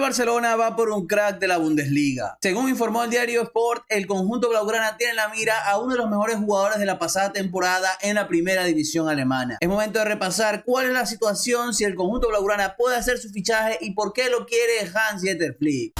Barcelona va por un crack de la Bundesliga. Según informó el diario Sport, el conjunto blaugrana tiene en la mira a uno de los mejores jugadores de la pasada temporada en la primera división alemana. Es momento de repasar cuál es la situación, si el conjunto blaugrana puede hacer su fichaje y por qué lo quiere Hans-Dieter Flick.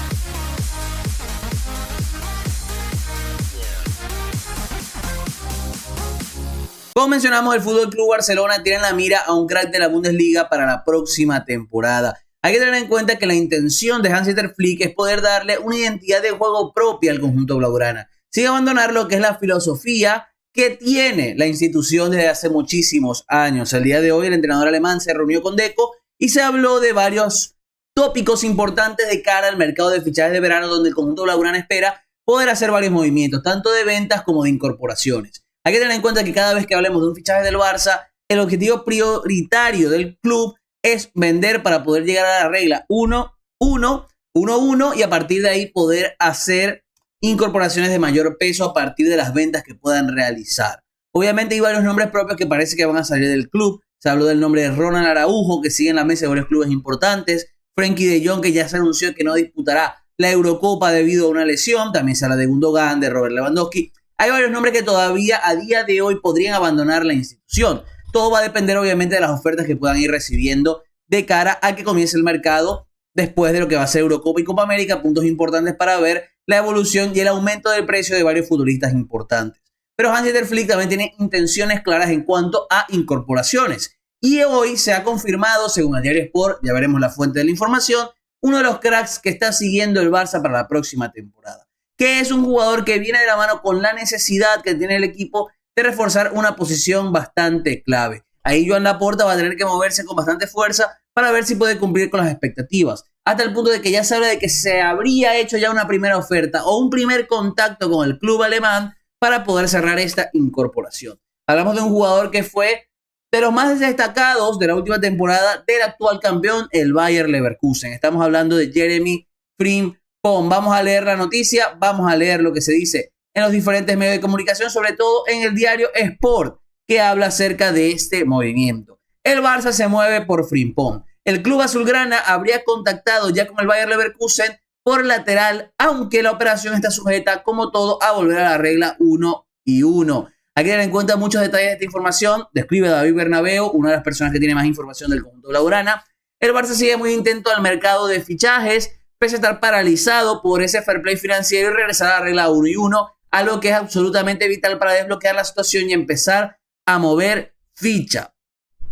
Como mencionamos, el FC Barcelona tiene en la mira a un crack de la Bundesliga para la próxima temporada. Hay que tener en cuenta que la intención de Hans-Dieter Flick es poder darle una identidad de juego propia al conjunto blaugrana, sin abandonar lo que es la filosofía que tiene la institución desde hace muchísimos años. El día de hoy el entrenador alemán se reunió con Deco y se habló de varios tópicos importantes de cara al mercado de fichajes de verano, donde el conjunto blaugrana espera poder hacer varios movimientos, tanto de ventas como de incorporaciones. Hay que tener en cuenta que cada vez que hablemos de un fichaje del Barça, el objetivo prioritario del club es vender para poder llegar a la regla 1-1 y a partir de ahí poder hacer incorporaciones de mayor peso a partir de las ventas que puedan realizar. Obviamente hay varios nombres propios que parece que van a salir del club. Se habló del nombre de Ronald Araujo, que sigue en la mesa de varios clubes importantes. Frenkie de Jong, que ya se anunció que no disputará la Eurocopa debido a una lesión. También se habla de Gundogan, de Robert Lewandowski. Hay varios nombres que todavía a día de hoy podrían abandonar la institución. Todo va a depender obviamente de las ofertas que puedan ir recibiendo de cara a que comience el mercado después de lo que va a ser Eurocopa y Copa América, puntos importantes para ver la evolución y el aumento del precio de varios futbolistas importantes. Pero Hans-Dieter Flick también tiene intenciones claras en cuanto a incorporaciones. Y hoy se ha confirmado, según el diario Sport, ya veremos la fuente de la información, uno de los cracks que está siguiendo el Barça para la próxima temporada, que es un jugador que viene de la mano con la necesidad que tiene el equipo de reforzar una posición bastante clave. Ahí Joan Laporta va a tener que moverse con bastante fuerza para ver si puede cumplir con las expectativas, hasta el punto de que ya se habla de que se habría hecho ya una primera oferta o un primer contacto con el club alemán para poder cerrar esta incorporación. Hablamos de un jugador que fue de los más destacados de la última temporada del actual campeón, el Bayer Leverkusen. Estamos hablando de Jeremy Frimpong. Vamos a leer la noticia, vamos a leer lo que se dice en los diferentes medios de comunicación, sobre todo en el diario Sport, que habla acerca de este movimiento. El Barça se mueve por Frimpong. El club azulgrana habría contactado ya con el Bayer Leverkusen por lateral, aunque la operación está sujeta, como todo, a volver a la regla 1-1. Hay que tener en cuenta muchos detalles de esta información. Describe David Bernabeu, una de las personas que tiene más información del conjunto blaugrana. El Barça sigue muy intento al mercado de fichajes, pese a estar paralizado por ese fair play financiero y regresar a la regla 1-1, algo que es absolutamente vital para desbloquear la situación y empezar a mover ficha.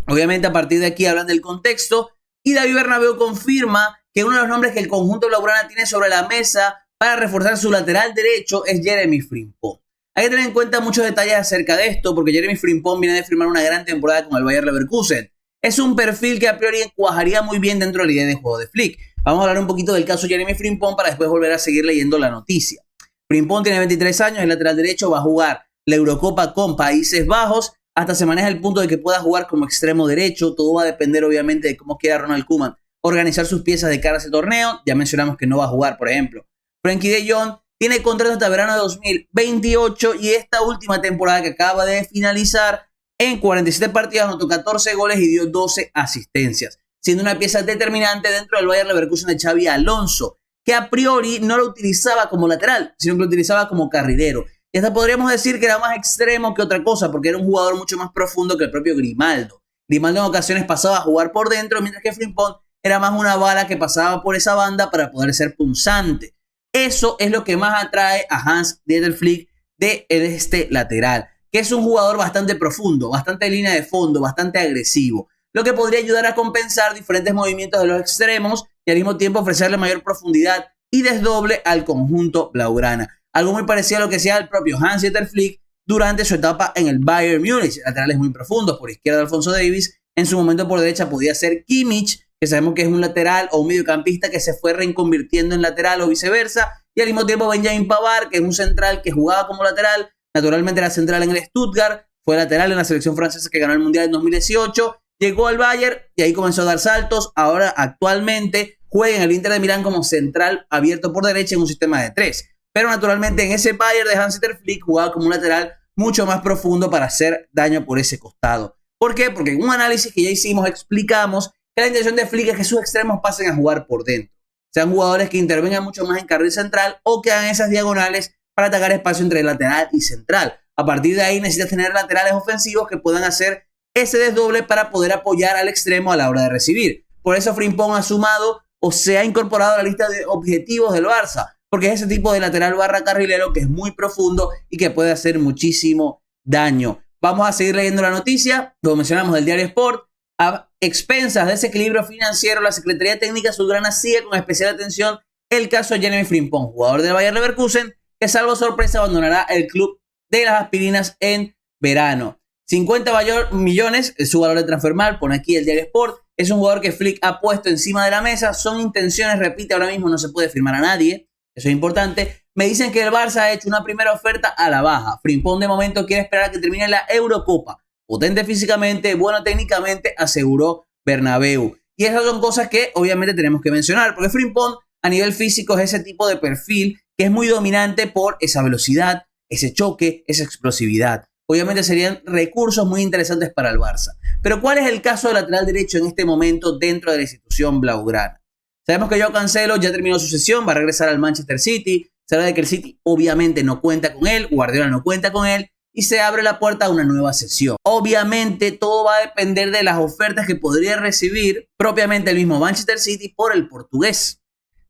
Obviamente a partir de aquí hablan del contexto y David Bernabeu confirma que uno de los nombres que el conjunto blaugrana tiene sobre la mesa para reforzar su lateral derecho es Jeremy Frimpong. Hay que tener en cuenta muchos detalles acerca de esto porque Jeremy Frimpong viene de firmar una gran temporada con el Bayer Leverkusen. Es un perfil que a priori encuajaría muy bien dentro de la idea de juego de Flick. Vamos a hablar un poquito del caso Jeremy Frimpong para después volver a seguir leyendo la noticia. Frimpong tiene 23 años, el lateral derecho, va a jugar la Eurocopa con Países Bajos. Hasta se maneja el punto de que pueda jugar como extremo derecho. Todo va a depender obviamente de cómo quiera Ronald Koeman organizar sus piezas de cara a ese torneo. Ya mencionamos que no va a jugar, por ejemplo, Frenkie de Jong. Tiene contrato hasta verano de 2028 y esta última temporada que acaba de finalizar, en 47 partidos anotó 14 goles y dio 12 asistencias, siendo una pieza determinante dentro del Bayer Leverkusen de Xabi Alonso, que a priori no lo utilizaba como lateral, sino que lo utilizaba como carrilero. Y hasta podríamos decir que era más extremo que otra cosa, porque era un jugador mucho más profundo que el propio Grimaldo. Grimaldo en ocasiones pasaba a jugar por dentro, mientras que Frimpong era más una bala que pasaba por esa banda para poder ser punzante. Eso es lo que más atrae a Hans-Dieter Flick de este lateral, que es un jugador bastante profundo, bastante línea de fondo, bastante agresivo, lo que podría ayudar a compensar diferentes movimientos de los extremos y al mismo tiempo ofrecerle mayor profundidad y desdoble al conjunto blaugrana. Algo muy parecido a lo que hacía el propio Hans-Dieter Flick durante su etapa en el Bayern Múnich. Laterales muy profundos, por izquierda Alphonso Davies, en su momento por derecha podía ser Kimmich, que sabemos que es un lateral o un mediocampista que se fue reconvirtiendo en lateral o viceversa, y al mismo tiempo Benjamin Pavard, que es un central que jugaba como lateral, naturalmente era central en el Stuttgart, fue lateral en la selección francesa que ganó el Mundial en 2018, llegó al Bayern y ahí comenzó a dar saltos. Ahora actualmente juega en el Inter de Milán como central abierto por derecha en un sistema de 3. Pero naturalmente en ese Bayern de Hans-Dieter Flick jugaba como un lateral mucho más profundo para hacer daño por ese costado. ¿Por qué? Porque en un análisis que ya hicimos explicamos que la intención de Flick es que sus extremos pasen a jugar por dentro. sean jugadores que intervengan mucho más en carril central o que hagan esas diagonales para atacar espacio entre lateral y central. A partir de ahí necesitas tener laterales ofensivos que puedan hacer ese desdoble para poder apoyar al extremo a la hora de recibir. Por eso Frimpong ha sumado o se ha incorporado a la lista de objetivos del Barça, porque es ese tipo de lateral barra carrilero que es muy profundo y que puede hacer muchísimo daño. Vamos a seguir leyendo la noticia, como mencionamos del diario Sport. A expensas de ese equilibrio financiero, la Secretaría Técnica azulgrana sigue con especial atención el caso de Jeremy Frimpong, jugador del Bayer Leverkusen, que salvo sorpresa abandonará el club de las aspirinas en verano. 50 millones es su valor de transfermal, pone aquí el diario Sport. Es un jugador que Flick ha puesto encima de la mesa. Son intenciones, repite, ahora mismo no se puede firmar a nadie. Eso es importante. Me dicen que el Barça ha hecho una primera oferta a la baja. Frimpong de momento quiere esperar a que termine la Eurocopa. Potente físicamente, bueno técnicamente, aseguró Bernabéu. Y esas son cosas que obviamente tenemos que mencionar, porque Frimpong a nivel físico es ese tipo de perfil que es muy dominante por esa velocidad, ese choque, esa explosividad. Obviamente serían recursos muy interesantes para el Barça. Pero ¿cuál es el caso del lateral derecho en este momento dentro de la institución blaugrana? Sabemos que Joao Cancelo ya terminó su sesión, va a regresar al Manchester City. Se habla de que el City obviamente no cuenta con él, Guardiola no cuenta con él y se abre la puerta a una nueva sesión. Obviamente todo va a depender de las ofertas que podría recibir propiamente el mismo Manchester City por el portugués.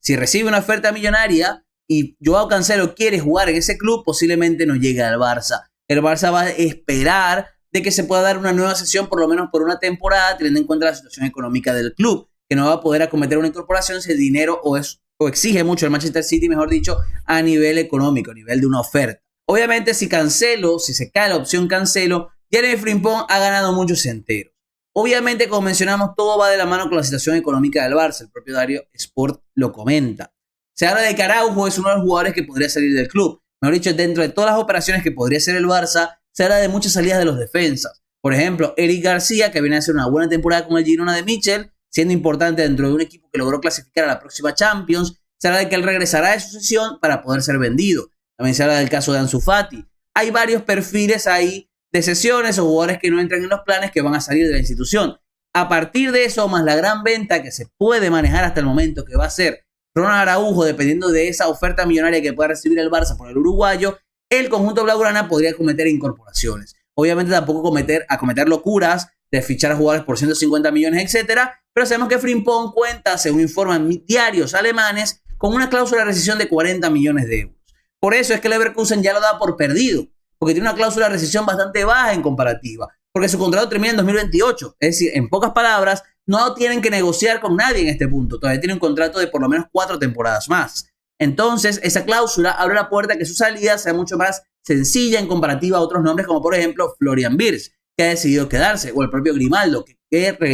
Si recibe una oferta millonaria y Joao Cancelo quiere jugar en ese club, posiblemente no llegue al Barça. El Barça va a esperar de que se pueda dar una nueva sesión por lo menos por una temporada, teniendo en cuenta la situación económica del club, que no va a poder acometer una incorporación si el dinero o exige mucho el Manchester City, mejor dicho, a nivel económico, a nivel de una oferta. Obviamente si se cae la opción Cancelo, Jeremy Frimpong ha ganado muchos enteros. Obviamente, como mencionamos, todo va de la mano con la situación económica del Barça. El propio diario Sport lo comenta. Se habla de que Araujo es uno de los jugadores que podría salir del club. Mejor dicho, dentro de todas las operaciones que podría hacer el Barça, se habla de muchas salidas de los defensas. Por ejemplo, Eric García, que viene a hacer una buena temporada con el Girona de Michel, siendo importante dentro de un equipo que logró clasificar a la próxima Champions. Se habla de que él regresará de su sesión para poder ser vendido. También se habla del caso de Ansu Fati. Hay varios perfiles ahí de sesiones o jugadores que no entran en los planes que van a salir de la institución. A partir de eso, más la gran venta que se puede manejar hasta el momento, que va a ser Ronald Araujo, dependiendo de esa oferta millonaria que pueda recibir el Barça por el uruguayo, el conjunto blaugrana podría cometer incorporaciones. Obviamente tampoco cometer locuras de fichar a jugadores por 150 millones, etc. Pero sabemos que Frimpong cuenta, según informan diarios alemanes, con una cláusula de rescisión de 40 millones de euros. Por eso es que Leverkusen ya lo da por perdido, porque tiene una cláusula de rescisión bastante baja en comparativa, porque su contrato termina en 2028. Es decir, en pocas palabras, no tienen que negociar con nadie en este punto. Todavía tiene un contrato de por lo menos 4 temporadas más. Entonces, esa cláusula abre la puerta a que su salida sea mucho más sencilla en comparativa a otros nombres, como por ejemplo Florian Wirtz, que ha decidido quedarse, o el propio Grimaldo, que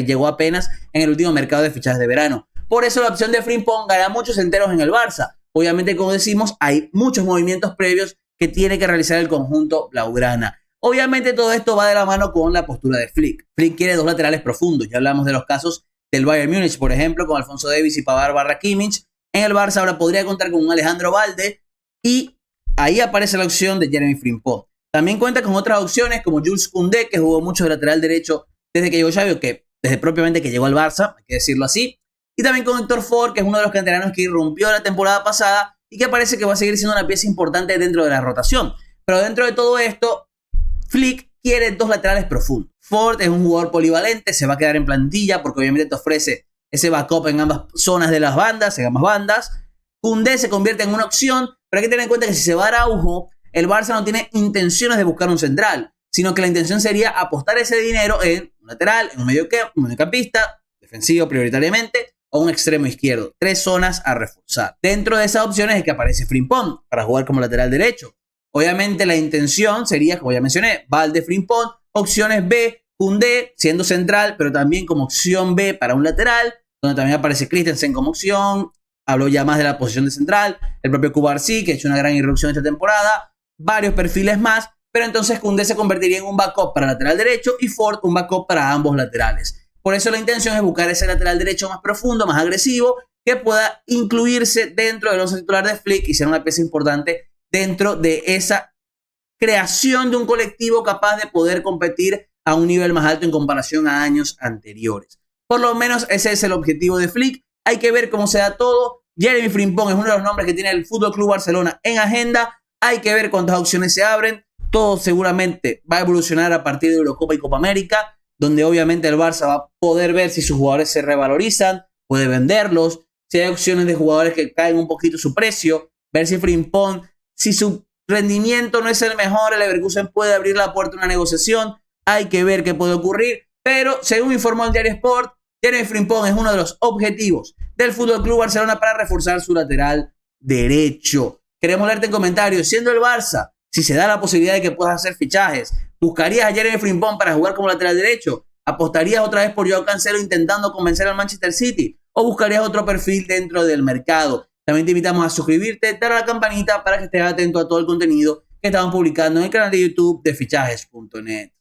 llegó apenas en el último mercado de fichajes de verano. Por eso la opción de Frimpong gana muchos enteros en el Barça. Obviamente, como decimos, hay muchos movimientos previos que tiene que realizar el conjunto blaugrana. Obviamente todo esto va de la mano con la postura de Flick. Flick quiere dos laterales profundos. Ya hablamos de los casos del Bayern Múnich, por ejemplo, con Alphonso Davies y Pavard barra Kimmich. En el Barça ahora podría contar con un Alejandro Balde y ahí aparece la opción de Jeremy Frimpong. También cuenta con otras opciones como Jules Koundé, que jugó mucho de lateral derecho desde que llegó Xavi, o que desde propiamente que llegó al Barça, hay que decirlo así. Y también con Héctor Ford, que es uno de los canteranos que irrumpió la temporada pasada y que parece que va a seguir siendo una pieza importante dentro de la rotación. Pero dentro de todo esto, Flick quiere dos laterales profundos. Ford es un jugador polivalente, se va a quedar en plantilla porque obviamente te ofrece ese backup en ambas zonas de las bandas, en ambas bandas. Koundé se convierte en una opción, pero hay que tener en cuenta que si se va a Araujo, el Barça no tiene intenciones de buscar un central, sino que la intención sería apostar ese dinero en un lateral, en un mediocampista, defensivo prioritariamente, o un extremo izquierdo. 3 zonas a reforzar. Dentro de esas opciones es que aparece Frimpong para jugar como lateral derecho. Obviamente la intención sería, como ya mencioné, Balde, Frimpong. Opciones B, Koundé siendo central, pero también como opción B para un lateral, donde también aparece Christensen como opción. Habló ya más de la posición de central. El propio Cubarsí, que ha hecho una gran irrupción esta temporada. Varios perfiles más, pero entonces Koundé se convertiría en un backup para lateral derecho y Ford un backup para ambos laterales. Por eso la intención es buscar ese lateral derecho más profundo, más agresivo, que pueda incluirse dentro del once titular de Flick y ser una pieza importante dentro de esa creación de un colectivo capaz de poder competir a un nivel más alto en comparación a años anteriores. Por lo menos ese es el objetivo de Flick. Hay que ver cómo se da todo. Jeremy Frimpong es uno de los nombres que tiene el Fútbol Club Barcelona en agenda. Hay que ver cuántas opciones se abren. Todo seguramente va a evolucionar a partir de Eurocopa y Copa América, donde obviamente el Barça va a poder ver si sus jugadores se revalorizan, puede venderlos, si hay opciones de jugadores que caen un poquito su precio, ver si Frimpong, si su rendimiento no es el mejor, el Leverkusen puede abrir la puerta a una negociación. Hay que ver qué puede ocurrir, pero según informó el Diario Sport, Jeremy Frimpong es uno de los objetivos del Fútbol Club Barcelona para reforzar su lateral derecho. Queremos leerte en comentarios, siendo el Barça, si se da la posibilidad de que puedas hacer fichajes, ¿buscarías a Jeremy Frimpong para jugar como lateral derecho? ¿Apostarías otra vez por Joao Cancelo intentando convencer al Manchester City? ¿O buscarías otro perfil dentro del mercado? También te invitamos a suscribirte, dar a la campanita para que estés atento a todo el contenido que estamos publicando en el canal de YouTube de fichajes.net.